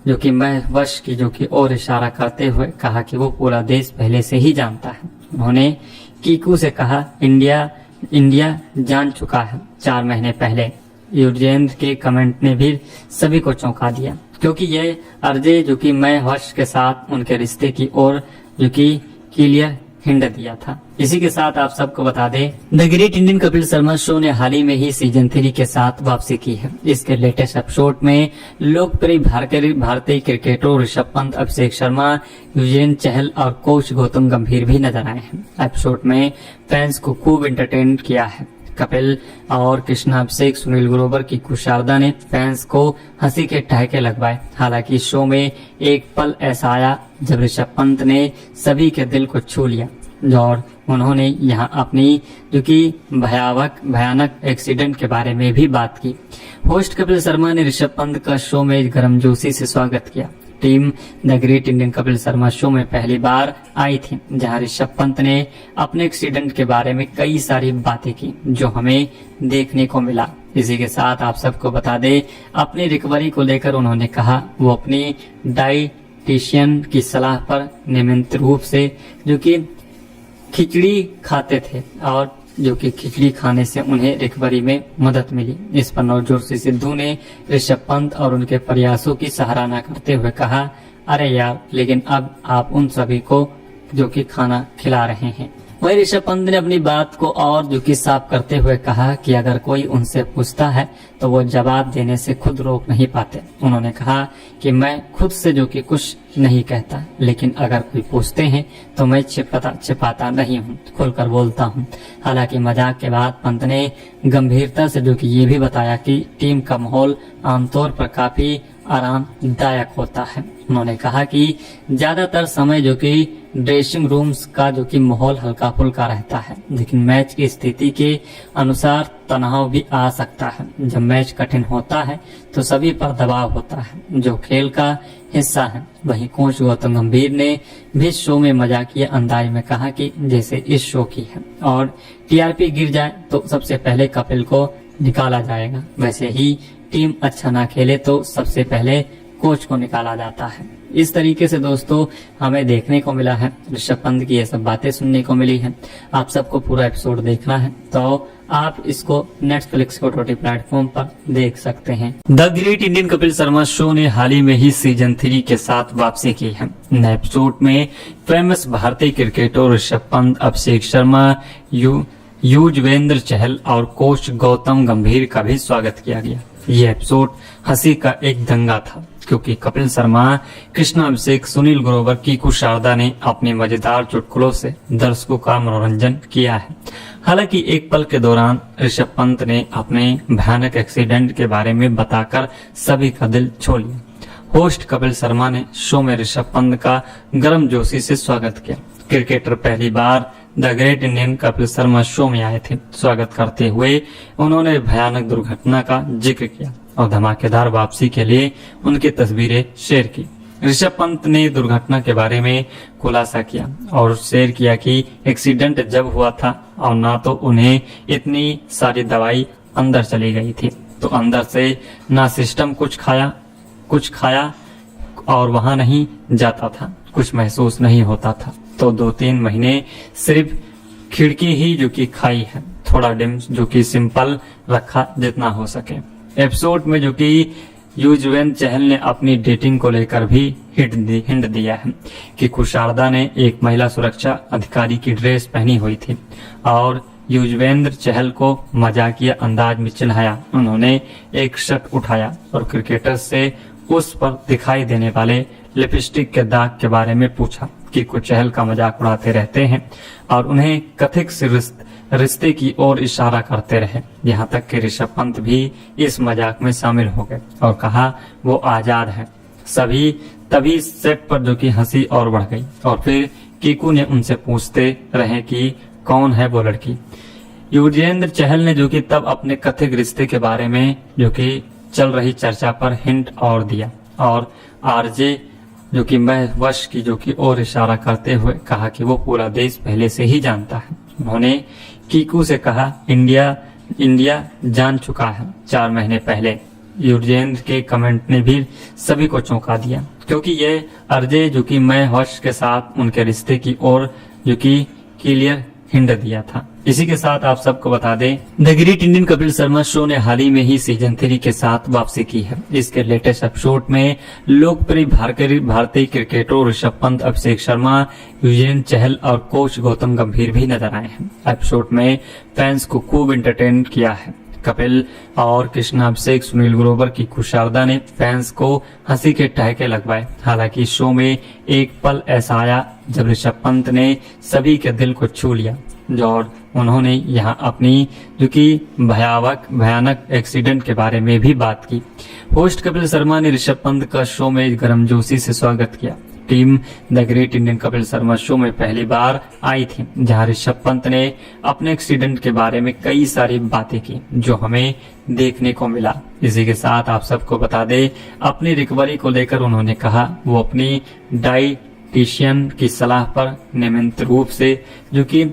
जो कि मैं वश की जो कि और इशारा करते हुए कहा कि वो पूरा देश पहले से ही जानता है। उन्होंने कीकू से कहा इंडिया जान चुका है 4 महीने पहले। युजवेंद्र के कमेंट ने भी सभी को चौंका दिया क्योंकि ये आरजे जो कि मैं वश के साथ उनके रिश्ते की ओर जो कि क्लियर हिंट दिया था। इसी के साथ आप सबको बता दें, the great Indian Kapil Sharma show ने हाल ही में ही सीजन 3 के साथ वापसी की है। इसके लेटेस्ट एपिसोड में लोकप्रिय भारतीय क्रिकेटरों ऋषभ पंत, अभिषेक शर्मा, युजवेंद्र चहल और कोच गौतम गंभीर भी नजर आए हैं। एपिसोड में फैंस को खूब एंटरटेन किया है। कपिल और कृष्णा अभिषेक, सुनील ग्रोवर की कुशारदा ने फैंस को हंसी के ठहाके लगवाए। हालांकि शो में एक पल ऐसा आया जब ऋषभ पंत ने सभी के दिल को छू लिया और उन्होंने यहाँ अपनी जो कि भयानक एक्सीडेंट के बारे में भी बात की। होस्ट कपिल शर्मा ने ऋषभ पंत का शो में गर्मजोशी से स्वागत किया। Team the great Indian Kapil Sharma show में पहली बार आई थी, जहां ऋषभ पंत ने अपने एक्सीडेंट के बारे में कई सारी बातें की जो हमें देखने को मिला। इसी के साथ आप सबको बता दें, अपनी रिकवरी को लेकर उन्होंने कहा वो अपनी डाइटिशियन की सलाह पर नियमित रूप से जो कि खिचड़ी खाते थे और जो कि खिचड़ी खाने से उन्हें रिकवरी में मदद मिली। इस पर नवजोशी सिद्धू ने ऋषभ पंत और उनके प्रयासों की सराहना करते हुए कहा, अरे यार, लेकिन अब आप उन सभी को जो कि खाना खिला रहे हैं। वही ऋषभ पंत ने अपनी बात को और जो कि साफ करते हुए कहा कि अगर कोई उनसे पूछता है तो वो जवाब देने से खुद रोक नहीं पाते। उन्होंने कहा कि मैं खुद से जो कि कुछ नहीं कहता, लेकिन अगर कोई पूछते हैं तो मैं छिपाता नहीं हूँ, खुलकर बोलता हूँ। हालांकि मजाक के बाद पंत ने गंभीरता से जो कि ये भी बताया कि टीम का माहौल आमतौर पर काफी आरामदायक होता है। उन्होंने कहा कि ज्यादातर समय जो कि ड्रेसिंग रूम्स का जो कि माहौल हल्का फुल्का रहता है, लेकिन मैच की स्थिति के अनुसार तनाव भी आ सकता है। जब मैच कठिन होता है तो सभी पर दबाव होता है जो खेल का हिस्सा है। वहीं कोच गौतम गंभीर ने भी शो में मजाकिया अंदाज में कहा कि जैसे इस शो की है और टीआरपी गिर जाए तो सबसे पहले कपिल को निकाला जाएगा, वैसे ही टीम अच्छा ना खेले तो सबसे पहले कोच को निकाला जाता है। इस तरीके से दोस्तों हमें देखने को मिला है, ऋषभ पंत की ये सब बातें सुनने को मिली है। आप सबको पूरा एपिसोड देखना है तो आप इसको नेटफ्लिक्स को OTT प्लेटफॉर्म पर देख सकते हैं। The great Indian Kapil Sharma show ने हाल ही में ही सीजन 3 के साथ वापसी की है। नए एपिसोड में फेमस भारतीय क्रिकेटर ऋषभ पंत, अभिषेक शर्मा, युजवेंद्र चहल और कोच गौतम गंभीर का भी स्वागत किया गया। ये एपिसोड हंसी का एक दंगा था क्योंकि कपिल शर्मा, कृष्णा अभिषेक, सुनील ग्रोवर, कीकू शारदा ने अपने मजेदार चुटकुलों से दर्शकों का मनोरंजन किया है। हालांकि एक पल के दौरान ऋषभ पंत ने अपने भयानक एक्सीडेंट के बारे में बताकर सभी का दिल छू लिया। होस्ट कपिल शर्मा ने शो में ऋषभ पंत का गर्मजोशी से स्वागत किया। क्रिकेटर पहली बार the great Indian Kapil Sharma show में आए थे। स्वागत करते हुए उन्होंने भयानक दुर्घटना का जिक्र किया और धमाकेदार वापसी के लिए उनकी तस्वीरें शेयर की। ऋषभ पंत ने दुर्घटना के बारे में खुलासा किया और शेयर किया कि एक्सीडेंट जब हुआ था और ना तो उन्हें इतनी सारी दवाई अंदर चली गई थी, तो अंदर से ना सिस्टम कुछ खाया और वहां नहीं जाता था, कुछ महसूस नहीं होता था। तो 2-3 महीने सिर्फ खिड़की ही जो कि खाई है, थोड़ा डिम जो कि सिंपल रखा जितना हो सके। एपिसोड में जो कि युजवेंद्र चहल ने अपनी डेटिंग को लेकर भी हिंट दिया है कि शारदा ने एक महिला सुरक्षा अधिकारी की ड्रेस पहनी हुई थी और युजवेंद्र चहल को मजाकिया अंदाज में चिल्लाया। उन्होंने एक शर्ट उठाया और क्रिकेटर से उस पर दिखाई देने वाले लिपस्टिक के दाग के बारे में पूछा कि कुछ चहल का मजाक उड़ाते रहते हैं और उन्हें कथित से रिश्ते की ओर इशारा करते रहे। यहाँ तक कि ऋषभ पंत भी इस मजाक में शामिल हो गए और कहा वो आजाद है। तभी सेट पर जो कि हंसी और बढ़ गई और फिर कीकू ने उनसे पूछते रहे कि कौन है वो लड़की। युजवेंद्र चहल ने जो कि तब अपने कथित रिश्ते के बारे में जो कि चल रही चर्चा पर हिंट और दिया और आरजे जो कि मैं वश की जो कि और इशारा करते हुए कहा कि वो पूरा देश पहले से ही जानता है। उन्होंने कीकू से कहा इंडिया जान चुका है 4 महीने पहले। युजवेंद्र के कमेंट ने भी सभी को चौंका दिया क्योंकि ये आरजे जो कि मैं वश के साथ उनके रिश्ते की ओर जो कि क्लियर हिंट दिया था। इसी के साथ आप सबको बता दें the great Indian Kapil Sharma show ने हाल ही में ही सीजन 3 के साथ वापसी की है। इसके लेटेस्ट एपिसोड में लोकप्रिय भारतीय क्रिकेटर ऋषभ पंत, अभिषेक शर्मा, युजवेंद्र चहल और कोच गौतम गंभीर भी नजर आए हैं। एपिसोड में फैंस को खूब एंटरटेन किया है। कपिल और कृष्णा अभिषेक, सुनील ग्रोवर की शारदा ने फैंस को हंसी के ठहाके लगवाए। हालांकि शो में एक पल ऐसा आया जब ऋषभ पंत ने सभी के दिल को छू लिया और उन्होंने यहाँ अपनी जो कि भयानक एक्सीडेंट के बारे में भी बात की। होस्ट कपिल शर्मा ने ऋषभ पंत का शो में गर्मजोशी से स्वागत किया। Team the great Indian Kapil Sharma show में पहली बार आई थी जहां ऋषभ पंत ने अपने एक्सीडेंट के बारे में कई सारी बातें की जो हमें देखने को मिला। इसी के साथ आप सबको बता दें अपनी रिकवरी को लेकर उन्होंने कहा वो अपनी डाइटिशियन की सलाह पर नियमित रूप से जो कि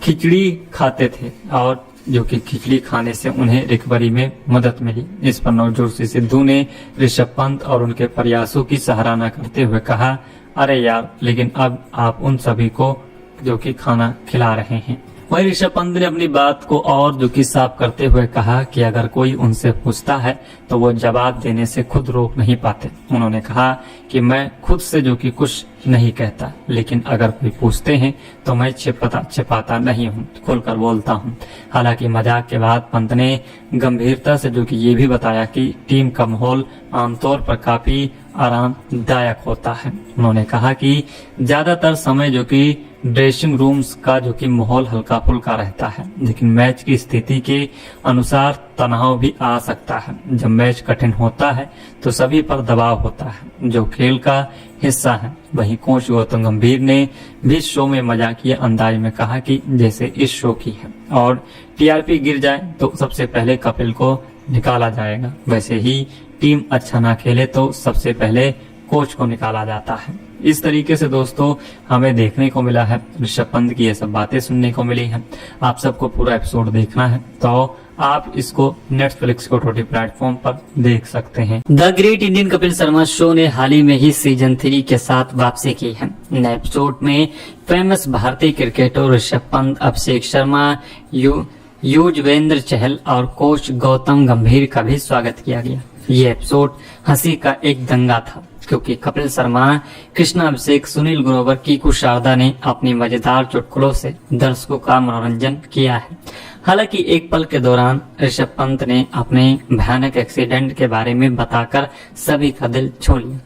खिचड़ी खाते थे और जो कि खिचड़ी खाने से उन्हें रिकवरी में मदद मिली। इस पर नवजोशी सिद्धू ने ऋषभ पंत और उनके प्रयासों की सराहना करते हुए कहा, अरे यार, लेकिन अब आप उन सभी को जो कि खाना खिला रहे हैं। वहीं ऋषभ पंत ने अपनी बात को और जो कि साफ करते हुए कहा कि अगर कोई उनसे पूछता है तो वो जवाब देने से खुद रोक नहीं पाते। उन्होंने कहा कि मैं खुद से जो कि कुछ नहीं कहता, लेकिन अगर कोई पूछते हैं तो मैं छिपाता नहीं हूँ, खुलकर बोलता हूँ। हालांकि मजाक के बाद पंत ने गंभीरता से जो कि ये भी बताया कि टीम का माहौल आमतौर पर काफी आरामदायक होता है। उन्होंने कहा कि ज्यादातर समय जो कि ड्रेसिंग रूम्स का जो कि माहौल हल्का फुल्का रहता है, लेकिन मैच की स्थिति के अनुसार तनाव भी आ सकता है। जब मैच कठिन होता है तो सभी पर दबाव होता है जो खेल का हिस्सा है। वहीं कोच गौतम गंभीर ने भी शो में मजाकिया अंदाज में कहा कि जैसे इस शो की है और टीआरपी गिर जाए तो सबसे पहले कपिल को निकाला जाएगा, वैसे ही टीम अच्छा ना खेले तो सबसे पहले कोच को निकाला जाता है। इस तरीके से दोस्तों हमें देखने को मिला है, ऋषभ पंत की ये सब बातें सुनने को मिली हैं। आप सबको पूरा एपिसोड देखना है तो आप इसको नेटफ्लिक्स को OTT प्लेटफॉर्म पर देख सकते हैं। The great Indian Kapil Sharma show ने हाल ही में ही सीजन 3 के साथ वापसी की है। नए एपिसोड में फेमस भारतीय क्रिकेटर ऋषभ पंत, अभिषेक शर्मा, युजवेंद्र चहल और कोच गौतम गंभीर का भी स्वागत किया गया। ये एपिसोड हंसी का एक दंगा था, क्योंकि कपिल शर्मा, कृष्णा अभिषेक, सुनील ग्रोवर, कीकू शारदा ने अपनी मजेदार चुटकुलों से दर्शकों का मनोरंजन किया है। हालांकि एक पल के दौरान ऋषभ पंत ने अपने भयानक एक्सीडेंट के बारे में बताकर सभी का दिल छू लिया।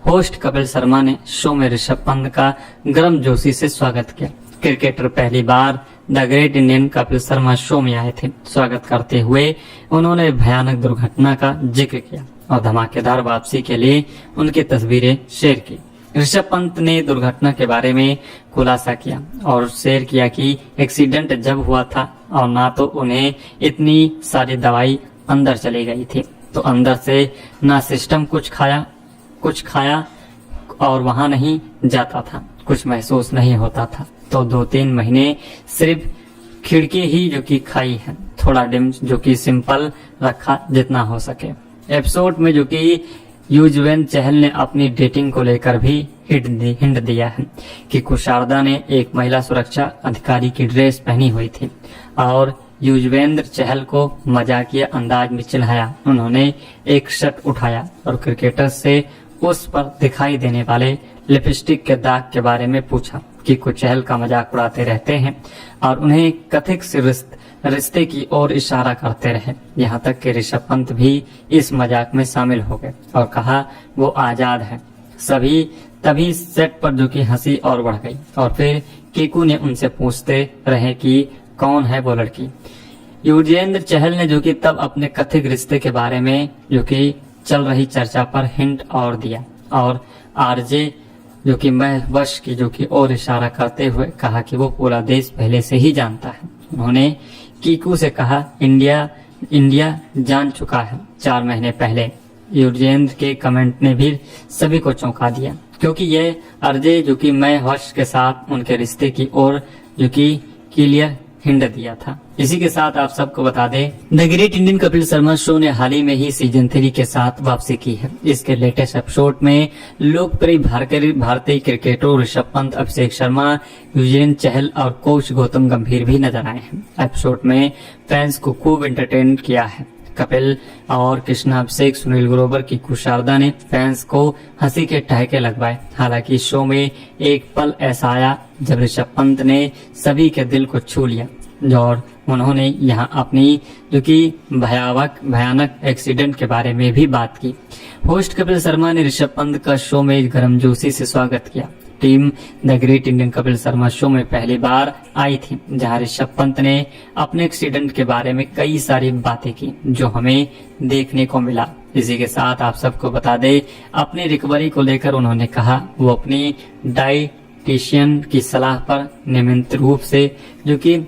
होस्ट कपिल शर्मा ने शो में ऋषभ पंत का गर्मजोशी से स्वागत किया। क्रिकेटर पहली बार the great Indian Kapil Sharma show में आए थे। स्वागत करते हुए उन्होंने भयानक दुर्घटना का जिक्र किया और धमाकेदार वापसी के लिए उनकी तस्वीरें शेयर की। ऋषभ पंत ने दुर्घटना के बारे में खुलासा किया और शेयर किया कि एक्सीडेंट जब हुआ था और ना तो उन्हें इतनी सारी दवाई अंदर चली गई थी, तो अंदर से ना सिस्टम कुछ खाया और वहां नहीं जाता था, कुछ महसूस नहीं होता था। तो 2-3 महीने सिर्फ खिड़की ही जो कि खाई है, थोड़ा डिम जो कि सिंपल रखा जितना हो सके। एपिसोड में जो कि युजवेंद्र चहल ने अपनी डेटिंग को लेकर भी हिंट दिया है कि कुशारदा ने एक महिला सुरक्षा अधिकारी की ड्रेस पहनी हुई थी और युजवेंद्र चहल को मजाकिया अंदाज में चिढ़ाया। उन्होंने एक शर्ट उठाया और क्रिकेटर से उस पर दिखाई देने वाले लिपस्टिक के दाग के बारे में पूछा कि कुछ चहल का मजाक उड़ाते रहते हैं और उन्हें कथित से रिश्ते की ओर इशारा करते रहे। यहाँ तक कि ऋषभ पंत भी इस मजाक में शामिल हो गए और कहा वो आजाद है। सभी तभी सेट पर जो कि हंसी और बढ़ गई और फिर कीकू ने उनसे पूछते रहे कि कौन है वो लड़की। युजवेंद्र चहल ने जो कि तब अपने कथित रिश्ते के बारे में जो कि चल रही चर्चा पर हिंट और दिया और आरजे जो कि मैं वश की जो कि और इशारा करते हुए कहा कि वो पूरा देश पहले से ही जानता है। उन्होंने कीकू से कहा इंडिया जान चुका है 4 महीने पहले। युजवेंद्र के कमेंट ने भी सभी को चौंका दिया, क्योंकि ये आरजे जो कि मैं वश के साथ उनके रिश्ते की ओर जो कि क्लियर हिंट दिया था। इसी के साथ आप सबको बता दें, the great Indian Kapil Sharma show ने हाल ही में ही सीजन 3 के साथ वापसी की है। इसके लेटेस्ट एपिसोड में लोकप्रिय भारतीय क्रिकेटर ऋषभ पंत, अभिषेक शर्मा, युजवेंद्र चहल और कोच गौतम गंभीर भी नजर आए हैं। एपिसोड में फैंस को खूब एंटरटेन किया है। कपिल और कृष्णा अभिषेक, सुनील ग्रोवर, कीकू शारदा ने फैंस को हंसी के ठहाके लगवाए। हालांकि शो में एक पल ऐसा आया जब ऋषभ पंत ने सभी के दिल को छू लिया और उन्होंने यहां अपनी जो कि भयानक एक्सीडेंट के बारे में भी बात की। होस्ट कपिल शर्मा ने ऋषभ पंत का शो में गर्मजोशी से स्वागत किया। Team the great Indian Kapil Sharma show में पहली बार आई थी, जहां ऋषभ पंत ने अपने एक्सीडेंट के बारे में कई सारी बातें की जो हमें देखने को मिला। इसी के साथ आप सबको बता दें, अपनी रिकवरी को लेकर उन्होंने कहा वो अपनी डाइटिशियन की सलाह पर नियमित रूप से जो कि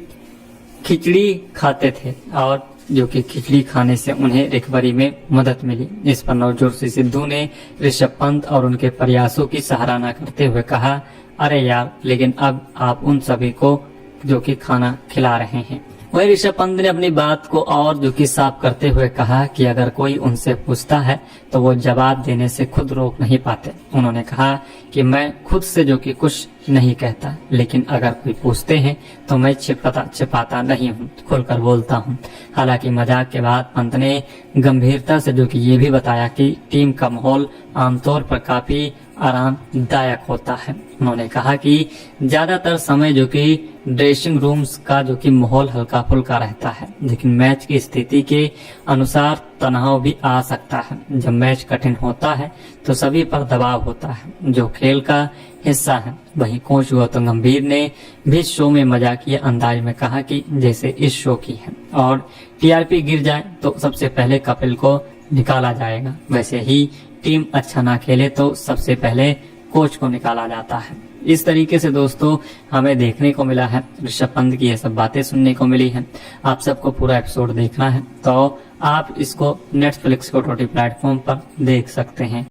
खिचड़ी खाते थे और जो कि खिचड़ी खाने से उन्हें रिकवरी में मदद मिली। इस पर नवजोत सिद्धू ने ऋषभ पंत और उनके प्रयासों की सराहना करते हुए कहा, अरे यार, लेकिन अब आप उन सभी को जो कि खाना खिला रहे हैं। वही ऋषभ पंत ने अपनी बात को और जो कि साफ करते हुए कहा कि अगर कोई उनसे पूछता है तो वो जवाब देने से खुद रोक नहीं पाते। उन्होंने कहा कि मैं खुद से जो कि कुछ नहीं कहता, लेकिन अगर कोई पूछते हैं तो मैं छिपाता नहीं हूँ, खुलकर बोलता हूँ। हालांकि मजाक के बाद पंत ने गंभीरता से जो कि ये भी बताया कि टीम का माहौल आमतौर पर काफी आरामदायक होता है। उन्होंने कहा कि ज्यादातर समय जो कि ड्रेसिंग रूम्स का जो कि माहौल हल्का फुल्का रहता है, लेकिन मैच की स्थिति के अनुसार तनाव भी आ सकता है। जब मैच कठिन होता है तो सभी पर दबाव होता है, जो खेल का हिस्सा है। वहीं कोच गौतम गंभीर ने भी शो में मजाकिया अंदाज में कहा कि जैसे इस शो की है और टीआरपी गिर जाए तो सबसे पहले कपिल को निकाला जाएगा, वैसे ही टीम अच्छा ना खेले तो सबसे पहले कोच को निकाला जाता है। इस तरीके से दोस्तों हमें देखने को मिला है, ऋषभ पंत की ये सब बातें सुनने को मिली हैं। आप सबको पूरा एपिसोड देखना है तो आप इसको नेटफ्लिक्स को OTT प्लेटफॉर्म पर देख सकते हैं।